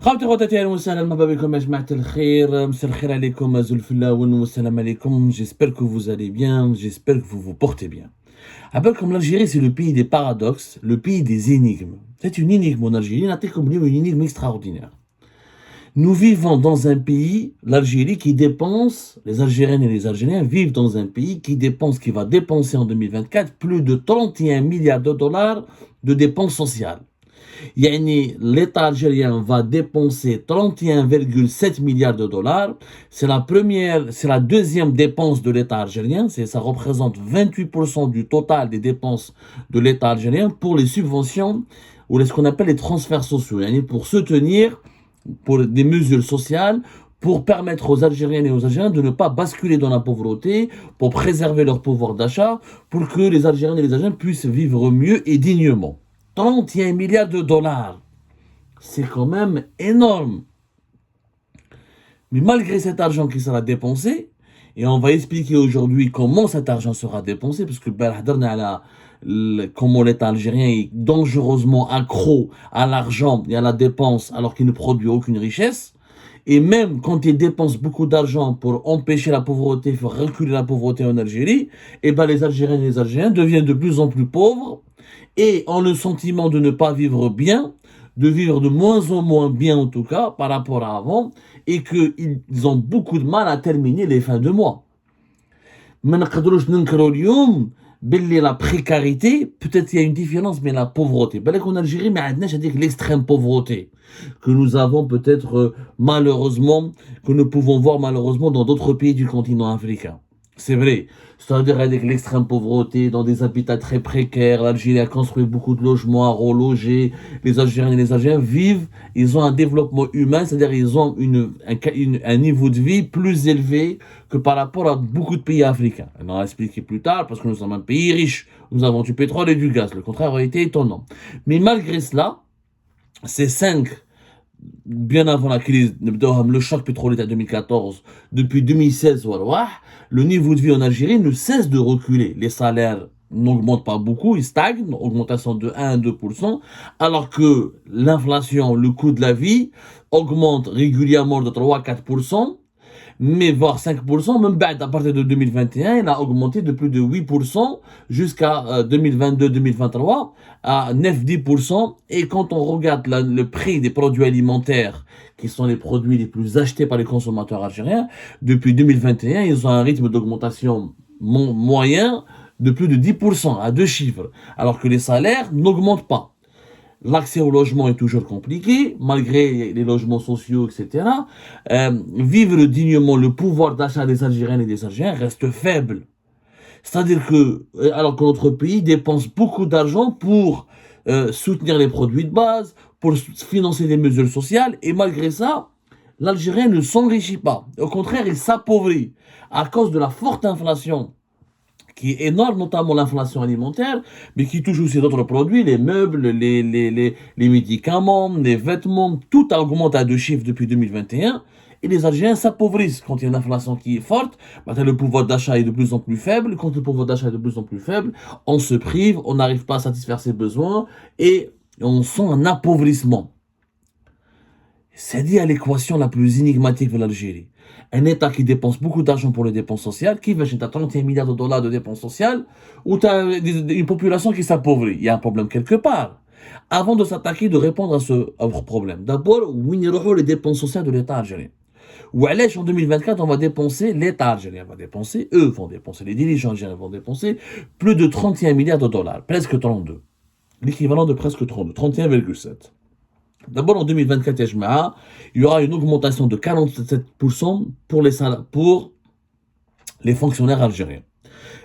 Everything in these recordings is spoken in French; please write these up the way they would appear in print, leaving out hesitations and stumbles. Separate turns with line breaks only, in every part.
خاوتي خواتاتي اهلا وسهلا مرحبا بكم يا جماعة الخير مساء الخير عليكم زلفلاون والسلام عليكم. J'espère que vous allez bien, j'espère que vous vous portez bien. Comme l'Algérie c'est le pays des paradoxes, le pays des énigmes. C'est une énigme en Algérie, comme une énigme extraordinaire. Nous vivons dans un pays, l'Algérie, qui dépense, les Algériennes et les Algériens vivent dans un pays qui va dépenser en 2024 plus de 31 milliards de dollars de dépenses sociales. L'État algérien va dépenser 31,7 milliards de dollars. C'est la deuxième dépense de l'État algérien. Ça représente 28% du total des dépenses de l'État algérien pour les subventions ou ce qu'on appelle les transferts sociaux. Pour soutenir, pour des mesures sociales, pour permettre aux Algériennes et aux Algériens de ne pas basculer dans la pauvreté, pour préserver leur pouvoir d'achat, pour que les Algériennes et les Algériens puissent vivre mieux et dignement. 31 milliards de dollars. C'est quand même énorme. Mais malgré cet argent qui sera dépensé, et on va expliquer aujourd'hui comment cet argent sera dépensé, parce que comment l'État algérien est dangereusement accro à l'argent et à la dépense alors qu'il ne produit aucune richesse. Et même quand il dépense beaucoup d'argent pour empêcher la pauvreté, pour reculer la pauvreté en Algérie, et les Algériennes et les Algériens deviennent de plus en plus pauvres et ont le sentiment de ne pas vivre bien, de vivre de moins en moins bien en tout cas par rapport à avant, et qu'ils ont beaucoup de mal à terminer les fins de mois. La précarité, peut-être il y a une différence, mais la pauvreté. En Algérie, mais l'extrême pauvreté que nous avons peut-être malheureusement, que nous pouvons voir malheureusement dans d'autres pays du continent africain. C'est vrai, c'est-à-dire avec l'extrême pauvreté, dans des habitats très précaires, l'Algérie a construit beaucoup de logements à reloger, les Algériens et les Algériens vivent, ils ont un développement humain, c'est-à-dire ils ont un niveau de vie plus élevé que par rapport à beaucoup de pays africains. On va expliquer plus tard, parce que nous sommes un pays riche, nous avons du pétrole et du gaz, le contraire aurait été étonnant. Mais malgré cela, ces 5 bien avant la crise, le choc pétrolier en 2014, depuis 2016, le niveau de vie en Algérie ne cesse de reculer. Les salaires n'augmentent pas beaucoup, ils stagnent, augmentation de 1 à 2%, alors que l'inflation, le coût de la vie, augmente régulièrement de 3 à 4%, mais voire 5%, même à partir de 2021, il a augmenté de plus de 8% jusqu'à 2022-2023 à 9-10%. Et quand on regarde le prix des produits alimentaires, qui sont les produits les plus achetés par les consommateurs algériens, depuis 2021, ils ont un rythme d'augmentation moyen de plus de 10%, à 2 chiffres, alors que les salaires n'augmentent pas. L'accès au logement est toujours compliqué, malgré les logements sociaux, etc. Vivre dignement, le pouvoir d'achat des Algériennes et des Algériens reste faible. C'est-à-dire que, alors que notre pays dépense beaucoup d'argent pour soutenir les produits de base, pour financer des mesures sociales, et malgré ça, l'Algérien ne s'enrichit pas. Au contraire, il s'appauvrit à cause de la forte inflation qui est énorme, notamment l'inflation alimentaire, mais qui touche aussi d'autres produits, les meubles, les médicaments, les vêtements, tout a augmenté à 2 chiffres depuis 2021, et les Algériens s'appauvrissent. Quand il y a une inflation qui est forte, le pouvoir d'achat est de plus en plus faible, quand le pouvoir d'achat est de plus en plus faible, on se prive, on n'arrive pas à satisfaire ses besoins, et on sent un appauvrissement. C'est dit à l'équation la plus énigmatique de l'Algérie. Un État qui dépense beaucoup d'argent pour les dépenses sociales, qui va chez 31 milliards de dollars de dépenses sociales, ou tu as une population qui s'appauvrit. Il y a un problème quelque part. Avant de s'attaquer, de répondre à ce problème, d'abord, où sont les dépenses sociales de l'État algérien? Ou à en 2024, on va dépenser, l'État algérien va dépenser, eux vont dépenser, les dirigeants algériens vont dépenser plus de 31 milliards de dollars, presque 32. L'équivalent de presque 32, 31,7. D'abord, en 2024, il y aura une augmentation de 47% pour les fonctionnaires algériens.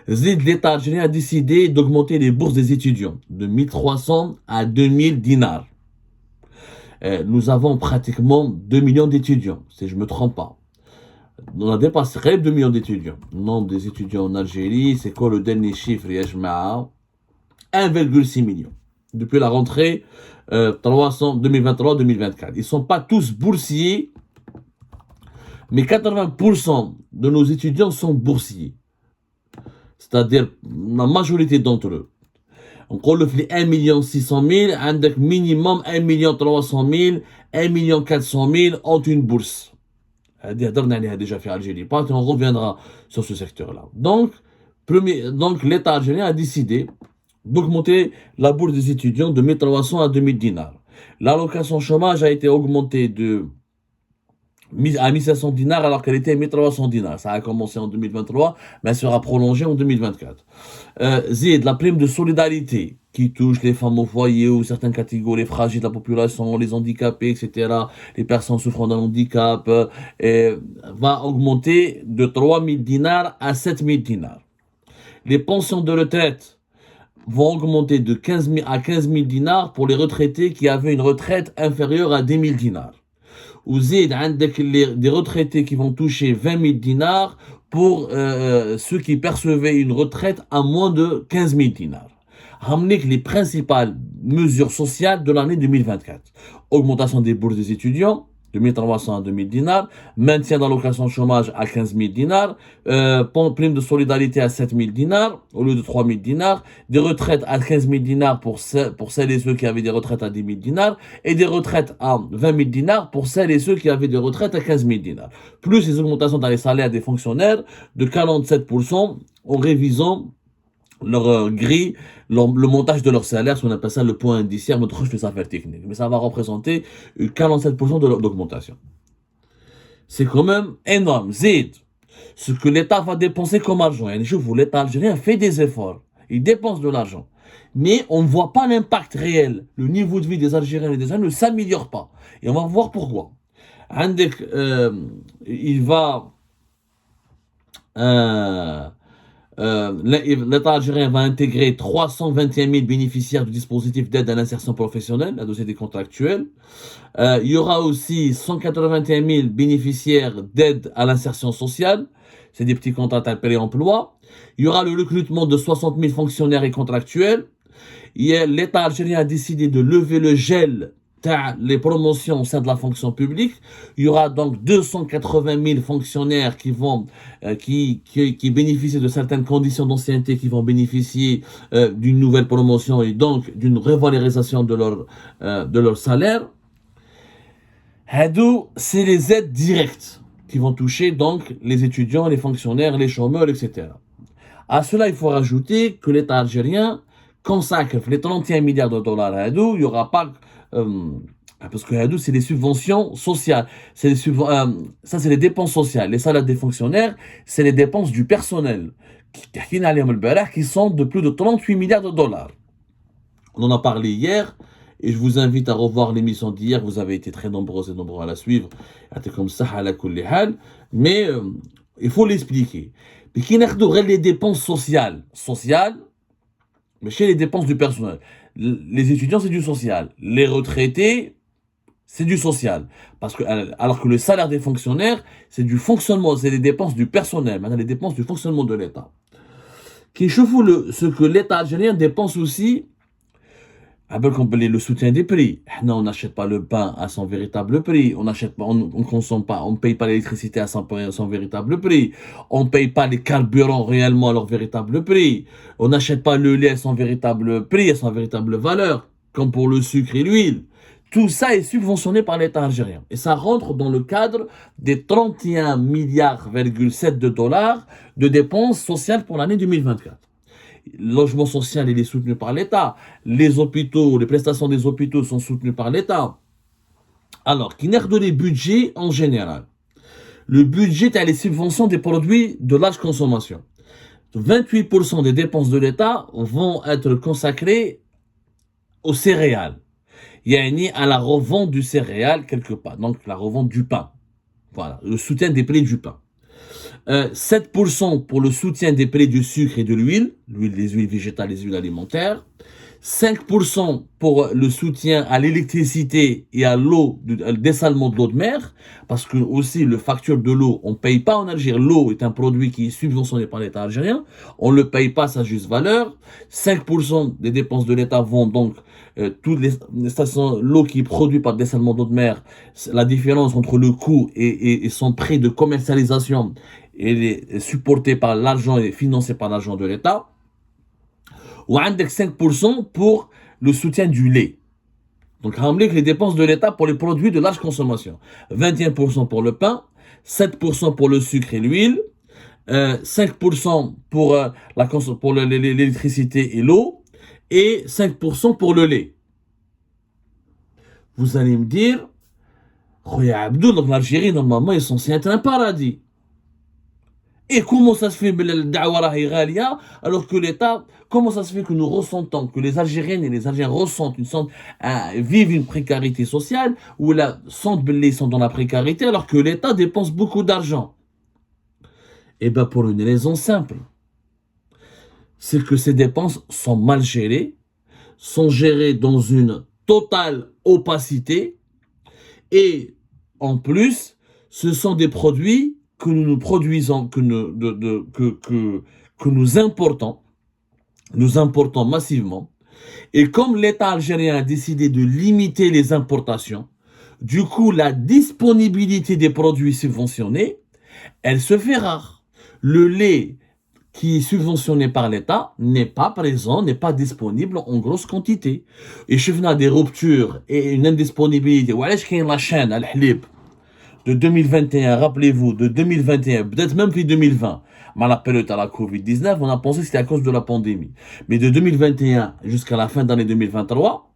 L'État algérien a décidé d'augmenter les bourses des étudiants de 1300 à 2000 dinars. Nous avons pratiquement 2 millions d'étudiants, si je ne me trompe pas. On a dépassé 2 millions d'étudiants. Le nombre des étudiants en Algérie, c'est quoi le dernier chiffre, 1,6 million. Depuis la rentrée 2023-2024. Ils ne sont pas tous boursiers, mais 80% de nos étudiants sont boursiers. C'est-à-dire la majorité d'entre eux. نقول له في 1 million 600 000 عندك minimum 1 million 300 000 1 million 400 000 ont une bourse. هذه هضرنا عليها déjà في Algérie. Pas qu'on reviendra sur ce secteur-là. Donc l'État algérien a décidé d'augmenter la bourse des étudiants de 1300 à 2000 dinars. L'allocation chômage a été augmentée à 1500 dinars alors qu'elle était à 1300 dinars. Ça a commencé en 2023, mais elle sera prolongée en 2024. Zid, la prime de solidarité qui touche les femmes au foyer ou certaines catégories fragiles de la population, les handicapés, etc., les personnes souffrant d'un handicap, va augmenter de 3000 dinars à 7000 dinars. Les pensions de retraite vont augmenter de 15 000 à 15 000 dinars pour les retraités qui avaient une retraite inférieure à 10 000 dinars. Ou zid, des retraités qui vont toucher 20 000 dinars pour ceux qui percevaient une retraite à moins de 15 000 dinars. Ramener les principales mesures sociales de l'année 2024. Augmentation des bourses des étudiants, de 1300 à 2000 dinars, maintien d'allocation chômage à 15 000 dinars, prime de solidarité à 7 000 dinars au lieu de 3 000 dinars, des retraites à 15 000 dinars pour celles et ceux qui avaient des retraites à 10 000 dinars, et des retraites à 20 000 dinars pour celles et ceux qui avaient des retraites à 15 000 dinars. Plus les augmentations dans les salaires des fonctionnaires de 47% en révisant leur grille, le montage de leur salaire, ce qu'on appelle ça le point indiciaire, mais je fais ça faire technique. Mais ça va représenter 47% d'augmentation. C'est quand même énorme. Zid, ce que l'État va dépenser comme argent. Et je vous, l'État algérien fait des efforts. Il dépense de l'argent. Mais on ne voit pas l'impact réel. Le niveau de vie des Algériens et des Algériens ne s'améliore pas. Et on va voir pourquoi. Il va... L'État algérien va intégrer 321 000 bénéficiaires du dispositif d'aide à l'insertion professionnelle, la dossier des contractuels. Il y aura aussi 181 000 bénéficiaires d'aide à l'insertion sociale, c'est des petits contrats à pré-emploi. Il y aura le recrutement de 60 000 fonctionnaires et contractuels. L'État algérien a décidé de lever le gel les promotions au sein de la fonction publique. Il y aura donc 280 000 fonctionnaires qui vont qui bénéficient de certaines conditions d'ancienneté, qui vont bénéficier d'une nouvelle promotion et donc d'une revalorisation de leur salaire. Hadou, c'est les aides directes qui vont toucher donc les étudiants, les fonctionnaires, les chômeurs, etc. À cela, il faut rajouter que l'État algérien consacre les 31 milliards de dollars à Hadou. Il n'y aura pas parce que Hadou, c'est les subventions sociales. Ça, c'est les dépenses sociales. Les salaires des fonctionnaires, c'est les dépenses du personnel qui sont de plus de 38 milliards de dollars. On en a parlé hier. Et je vous invite à revoir l'émission d'hier. Vous avez été très nombreux et nombreux à la suivre. Comme ça, mais il faut l'expliquer. Mais qui n'a les dépenses sociales. Mais chez les dépenses du personnel. Les étudiants, c'est du social. Les retraités, c'est du social. Alors que le salaire des fonctionnaires, c'est du fonctionnement, c'est les dépenses du personnel. Maintenant, les dépenses du fonctionnement de l'État. Qui chauffe ce que l'État algérien dépense aussi, le soutien des prix. Non, on n'achète pas le pain à son véritable prix. On consomme pas, on paye pas l'électricité à son véritable prix. On paye pas les carburants réellement à leur véritable prix. On n'achète pas le lait à son véritable prix, à son véritable valeur, comme pour le sucre et l'huile. Tout ça est subventionné par l'État algérien. Et ça rentre dans le cadre des 31,7 milliards de dollars de dépenses sociales pour l'année 2024. Le logement social, il est soutenu par l'État. Les hôpitaux, les prestations des hôpitaux sont soutenues par l'État. Alors, qui n'est de les budgets en général. Le budget a les subventions des produits de large consommation. 28% des dépenses de l'État vont être consacrées aux céréales. Yani à la revente du céréal quelque part. Donc, la revente du pain. Voilà, le soutien des prix du pain. 7% pour le soutien des prix du sucre et de l'huile, les huiles végétales, les huiles alimentaires. 5% pour le soutien à l'électricité et à l'eau, le dessalement de l'eau de mer, parce que aussi le facture de l'eau, on ne paye pas en Algérie. L'eau est un produit qui est subventionné par l'État algérien, on ne le paye pas à sa juste valeur. 5% des dépenses de l'État vont donc toutes les stations, l'eau qui est produite par le dessalement d'eau de mer, la différence entre le coût et son prix de commercialisation, elle est supportée par l'argent et financée par l'argent de l'État. ou 5% pour le soutien du lait. Donc, les dépenses de l'État pour les produits de large consommation. 21% pour le pain, 7% pour le sucre et l'huile, 5% pour, pour l'électricité et l'eau, et 5% pour le lait. Vous allez me dire, Khoya Abdou, donc l'Algérie, normalement, est censée être un paradis. Et comment ça se fait alors que l'État, comment ça se fait que nous ressentons, que les Algériennes et les Algériens ressentent vivent une précarité sociale, où là, sentent qu'ils sont dans la précarité, alors que l'État dépense beaucoup d'argent? Eh bien, pour une raison simple. C'est que ces dépenses sont mal gérées, sont gérées dans une totale opacité, et en plus, ce sont des produits que nous produisons, que nous importons massivement. Et comme l'État algérien a décidé de limiter les importations, du coup, la disponibilité des produits subventionnés, elle se fait rare. Le lait qui est subventionné par l'État n'est pas présent, n'est pas disponible en grosse quantité. Et je fais des ruptures et une indisponibilité. Voilà ce qu'il y a la chaîne, al-Hlib, de 2021, rappelez-vous, de 2021, peut-être même puis 2020, mais à la période à la Covid-19, on a pensé que c'était à cause de la pandémie. Mais de 2021 jusqu'à la fin de l'année 2023,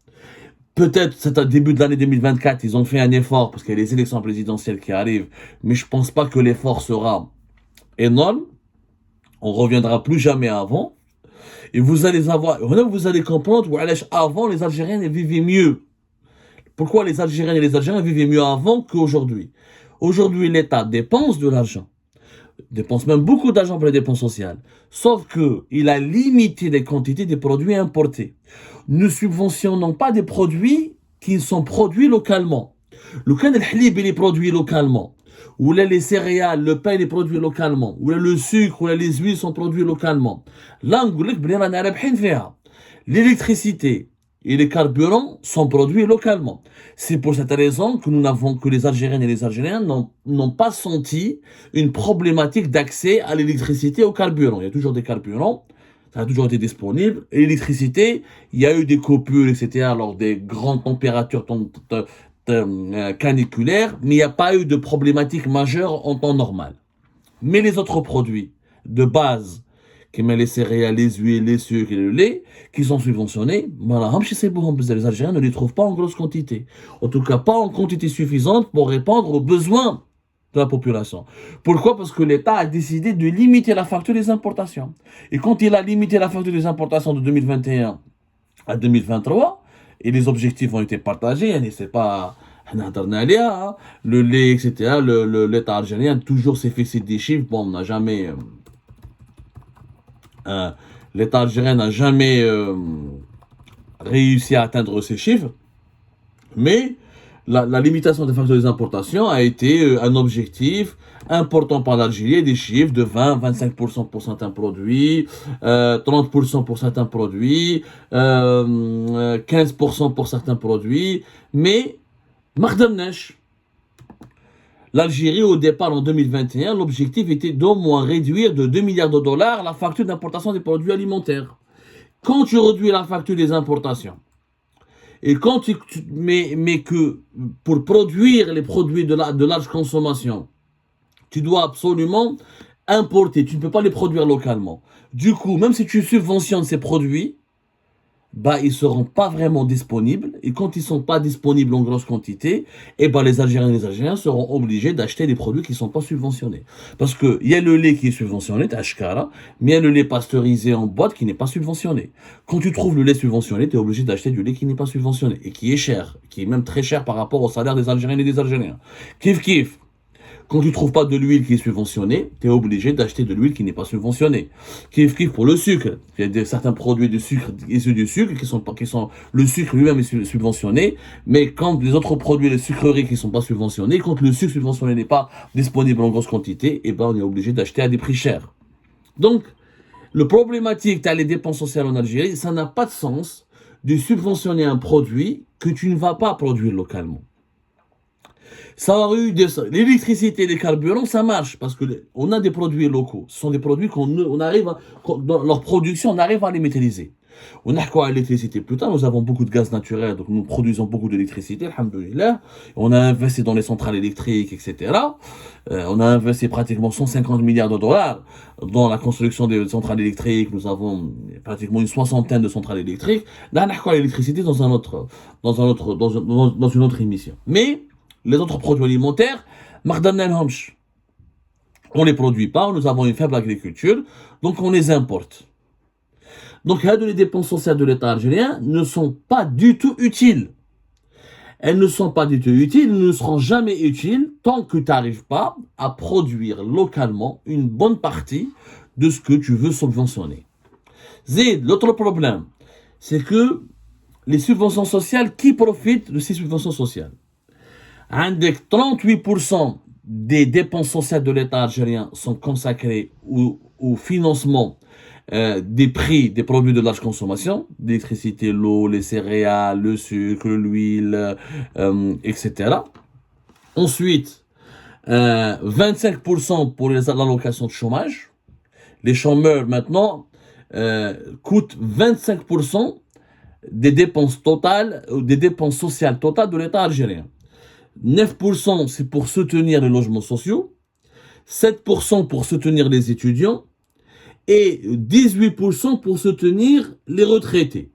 peut-être c'est au début de l'année 2024, ils ont fait un effort parce qu'il y a les élections présidentielles qui arrivent, mais je pense pas que l'effort sera énorme. On reviendra plus jamais avant. Et vous allez comprendre, avant, les Algériens vivaient mieux. Pourquoi les Algériens et les Algériens vivaient mieux avant qu'aujourd'hui? Aujourd'hui, l'État dépense de l'argent. Dépense même beaucoup d'argent pour les dépenses sociales. Sauf qu'il a limité les quantités des produits importés. Ne subventionnons pas des produits qui sont produits localement. Le can al-Hlib, il est produit localement. Ou là, les céréales, le pain est produit localement. Ou là, le sucre, ou là, les huiles sont produits localement. Là, l'électricité et les carburants sont produits localement. C'est pour cette raison que les Algériennes et les Algériens n'ont pas senti une problématique d'accès à l'électricité et au carburant. Il y a toujours des carburants, ça a toujours été disponible. Et l'électricité, il y a eu des coupures, etc., lors des grandes températures caniculaires, mais il n'y a pas eu de problématique majeure en temps normal. Mais les autres produits de base, qui met les céréales, les huiles, les sucres et le lait, qui sont subventionnés, les Algériens ne les trouvent pas en grosse quantité. En tout cas, pas en quantité suffisante pour répondre aux besoins de la population. Pourquoi? Parce que l'État a décidé de limiter la facture des importations. Et quand il a limité la facture des importations de 2021 à 2023, et les objectifs ont été partagés, c'est pas le lait, etc., l'État algérien toujours s'est fixé des chiffres. Bon, on n'a jamais... l'État algérien n'a jamais réussi à atteindre ces chiffres, mais la limitation des facteurs des importations a été un objectif important par l'Algérie, des chiffres de 20-25% pour certains produits, 30% pour certains produits, 15% pour certains produits, mais Mardamnesh. L'Algérie, au départ, en 2021, l'objectif était d'au moins réduire de 2 milliards de dollars la facture d'importation des produits alimentaires. Quand tu réduis la facture des importations, et quand mais que pour produire les produits de large consommation, tu dois absolument importer, tu ne peux pas les produire localement. Du coup, même si tu subventionnes ces produits, ils seront pas vraiment disponibles, et quand ils sont pas disponibles en grosse quantité, les Algériens et les Algériens seront obligés d'acheter des produits qui sont pas subventionnés. Parce que il y a le lait qui est subventionné, Tashkara, mais il y a le lait pasteurisé en boîte qui n'est pas subventionné. Quand tu trouves le lait subventionné, tu es obligé d'acheter du lait qui n'est pas subventionné, et qui est cher, qui est même très cher par rapport au salaire des Algériens et des Algériens. Kiff. Quand tu trouves pas de l'huile qui est subventionnée, tu es obligé d'acheter de l'huile qui n'est pas subventionnée. Kiff pour le sucre. Il y a certains produits de sucre issus du sucre le sucre lui-même est subventionné, mais quand les autres produits, les sucreries qui sont pas subventionnés, quand le sucre subventionné n'est pas disponible en grosse quantité, on est obligé d'acheter à des prix chers. Donc, le problématique, tu as les dépenses sociales en Algérie, ça n'a pas de sens de subventionner un produit que tu ne vas pas produire localement. Ça aurait eu l'électricité et les carburants, ça marche parce que on a des produits locaux. Ce sont des produits dans leur production, on arrive à les maîtriser. On a quoi à l'électricité plus tard, nous avons beaucoup de gaz naturel, donc nous produisons beaucoup d'électricité, alhamdoulilah. On a investi dans les centrales électriques, etc. On a investi pratiquement 150 milliards de dollars dans la construction des centrales électriques. Nous avons pratiquement une soixantaine de centrales électriques. Là, on a quoi à l'électricité dans une autre émission. Mais les autres produits alimentaires, on ne les produit pas, nous avons une faible agriculture, donc on les importe. Donc, les dépenses sociales de l'État algérien ne sont pas du tout utiles. Elles ne sont pas du tout utiles, elles ne seront jamais utiles tant que tu n'arrives pas à produire localement une bonne partie de ce que tu veux subventionner. Zid, l'autre problème, c'est que les subventions sociales, qui profitent de ces subventions sociales? Avec 38% des dépenses sociales de l'État algérien sont consacrées au financement des prix des produits de large consommation, l'électricité, l'eau, les céréales, le sucre, l'huile, etc. Ensuite, 25% pour l'allocation de chômage. Les chômeurs maintenant coûtent 25% des dépenses totales, des dépenses sociales totales de l'État algérien. 9% c'est pour soutenir les logements sociaux, 7% pour soutenir les étudiants et 18% pour soutenir les retraités.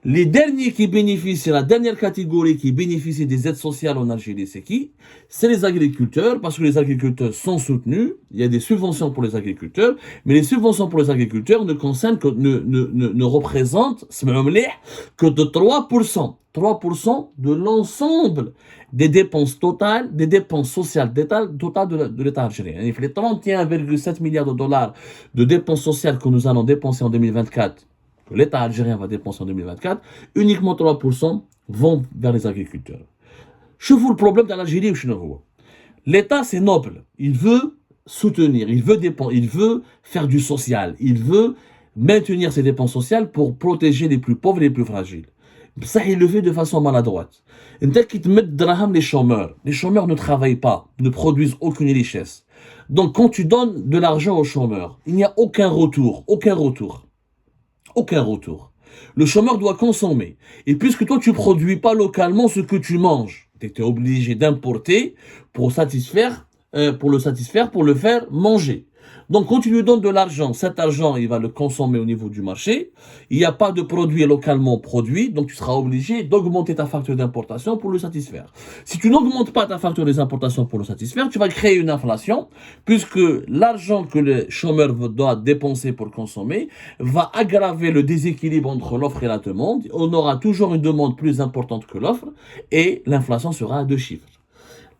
Les derniers qui bénéficient, la dernière catégorie qui bénéficie des aides sociales en Algérie, c'est qui? C'est les agriculteurs, parce que les agriculteurs sont soutenus. Il y a des subventions pour les agriculteurs, mais les subventions pour les agriculteurs ne concernent que, ne représentent, que de 3%. 3% de l'ensemble des dépenses totales, des dépenses sociales totales de l'État algérien. Les 31,7 milliards de dollars de dépenses sociales que nous allons dépenser en 2024, que l'État algérien va dépenser en 2024, uniquement 3% vont vers les agriculteurs. Je vous le problème dans l'Algérie, l'État, c'est noble. Il veut soutenir, il veut faire du social, il veut maintenir ses dépenses sociales pour protéger les plus pauvres et les plus fragiles. Ça, il le fait de façon maladroite. Les chômeurs ne travaillent pas, ne produisent aucune richesse. Donc, quand tu donnes de l'argent aux chômeurs, il n'y a aucun retour. Le chômeur doit consommer. Et puisque toi, tu ne produis pas localement ce que tu manges, tu es obligé d'importer pour le faire manger. Donc, quand tu lui donnes de l'argent, cet argent, il va le consommer au niveau du marché. Il n'y a pas de produit localement produit, donc tu seras obligé d'augmenter ta facture d'importation pour le satisfaire. Si tu n'augmentes pas ta facture des importations pour le satisfaire, tu vas créer une inflation, puisque l'argent que le chômeur doit dépenser pour consommer va aggraver le déséquilibre entre l'offre et la demande. On aura toujours une demande plus importante que l'offre, et l'inflation sera à 2 chiffres.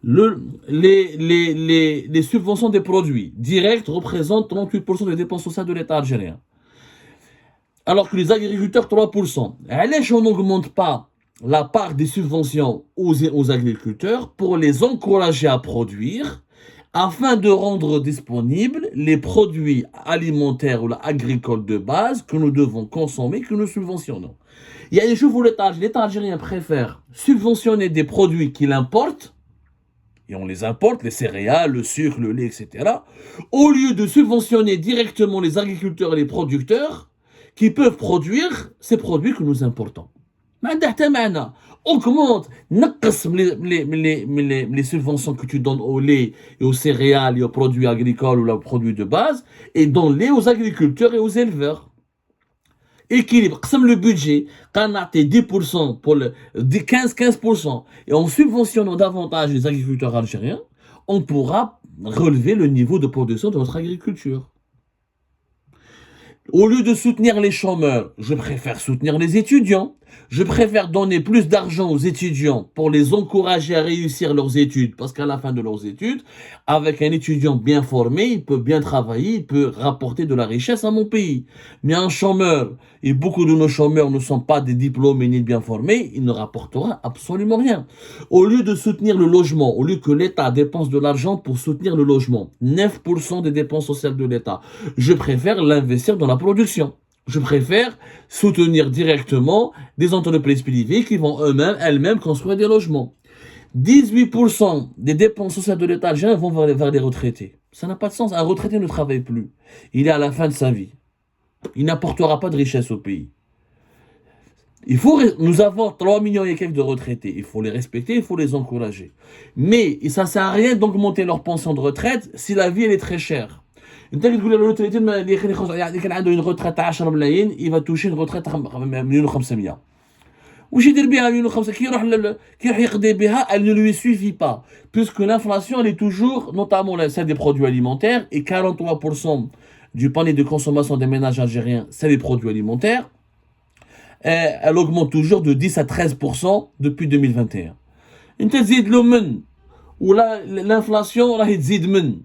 Les subventions des produits directs représentent 38% des dépenses sociales de l'État algérien. Alors que les agriculteurs, 3%. Allez, on n'augmente pas la part des subventions aux agriculteurs pour les encourager à produire, afin de rendre disponibles les produits alimentaires ou agricoles de base que nous devons consommer, que nous subventionnons. Il y a des choses où l'État algérien préfère subventionner des produits qu'il importe, et on les importe, les céréales, le sucre, le lait, etc., au lieu de subventionner directement les agriculteurs et les producteurs qui peuvent produire ces produits que nous importons. Augmente, les subventions que tu donnes au lait et aux céréales et aux produits agricoles ou aux produits de base, et donne-les aux agriculteurs et aux éleveurs. Équilibre, le budget, quand on a 10% pour 15%, et en subventionnant davantage les agriculteurs algériens, on pourra relever le niveau de production de notre agriculture. Au lieu de soutenir les chômeurs, je préfère soutenir les étudiants. Je préfère donner plus d'argent aux étudiants pour les encourager à réussir leurs études. Parce qu'à la fin de leurs études, avec un étudiant bien formé, il peut bien travailler, il peut rapporter de la richesse à mon pays. Mais un chômeur, et beaucoup de nos chômeurs ne sont pas des diplômés ni bien formés, il ne rapportera absolument rien. Au lieu de soutenir le logement, au lieu que l'État dépense de l'argent pour soutenir le logement, 9% des dépenses sociales de l'État, je préfère l'investir dans la production. Je préfère soutenir directement des entreprises privées qui vont elles-mêmes construire des logements. 18% des dépenses sociales de l'État algérien vont vers les retraités. Ça n'a pas de sens. Un retraité ne travaille plus. Il est à la fin de sa vie. Il n'apportera pas de richesse au pays. Nous avons 3 millions et quelques de retraités. Il faut les respecter, il faut les encourager. Mais ça ne sert à rien d'augmenter leur pension de retraite si la vie elle est très chère. Une retraite à 10 ملايين, il va toucher une retraite à 1,5 million. وش يدير بها 1,5 million كي يروح يقضي بها, elle ne lui suffit pas. Puisque l'inflation, elle est toujours, notamment celle des produits alimentaires, et 43% du panier de consommation des ménages algériens, c'est les produits alimentaires. Elle augmente toujours de 10 à 13% depuis 2021. انت تزيد له من ولا l'inflation راهي تزيد من.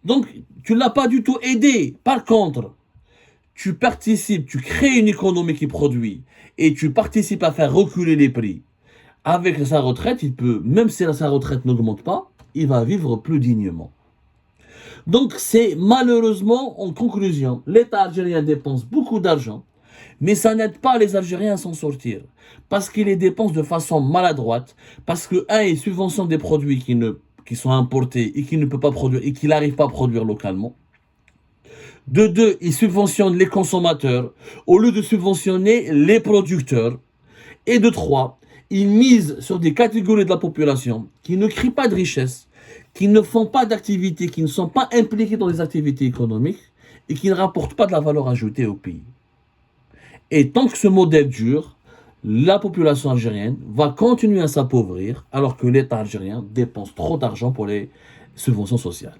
Donc tu l'as pas du tout aidé. Par contre, tu participes, tu crées une économie qui produit et tu participes à faire reculer les prix. Avec sa retraite, il peut, même si sa retraite n'augmente pas, il va vivre plus dignement. Donc c'est malheureusement, en conclusion, l'État algérien dépense beaucoup d'argent, mais ça n'aide pas les Algériens à s'en sortir. Parce qu'il les dépense de façon maladroite, parce que, il subventionne des produits qui sont importés et qu'il ne peut pas produire, et qu'il n'arrive pas à produire localement. De deux, il subventionne les consommateurs au lieu de subventionner les producteurs. Et de trois, il mise sur des catégories de la population qui ne créent pas de richesse, qui ne font pas d'activités, qui ne sont pas impliqués dans les activités économiques et qui ne rapportent pas de la valeur ajoutée au pays. Et tant que ce modèle dure, la population algérienne va continuer à s'appauvrir alors que l'État algérien dépense trop d'argent pour les subventions sociales.